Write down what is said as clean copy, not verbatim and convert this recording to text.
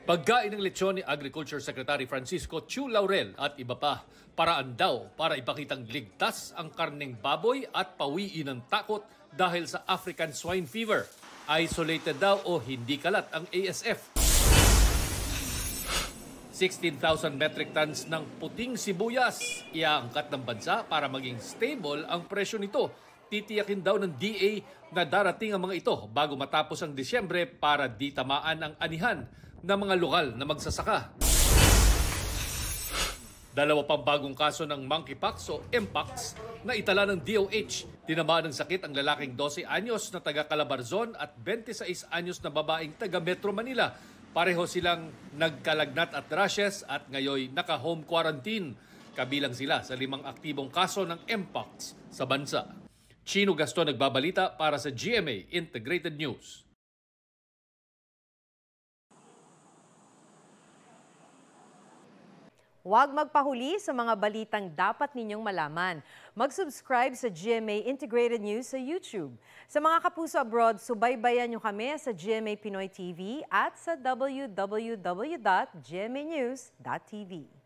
Pagkain ng lechon ni Agriculture Secretary Francisco Chu Laurel at iba pa, paraan daw para ipakitang ligtas ang karneng baboy at pawiin ng takot dahil sa African Swine Fever. Isolated daw o hindi kalat ang ASF. 16,000 metric tons ng puting sibuyas iaangkat ng bansa para maging stable ang presyo nito. Titiyakin daw ng DA na darating ang mga ito bago matapos ang Disyembre para di tamaan ang anihan ng mga lokal na magsasaka. Dalawa pang bagong kaso ng monkeypox o mpox na itala ng DOH. Tinamaan ng sakit ang lalaking 12 anyos na taga Calabarzon at 26 anyos na babaeng taga Metro Manila. Pareho silang nagkalagnat at rashes at ngayon naka-home quarantine. Kabilang sila sa 5 aktibong kaso ng mpox sa bansa. Chino Gaston nagbabalita para sa GMA Integrated News. Huwag magpahuli sa mga balitang dapat ninyong malaman. Mag-subscribe sa GMA Integrated News sa YouTube. Sa mga kapuso abroad, subaybayan nyo kami sa GMA Pinoy TV at sa www.gmanews.tv.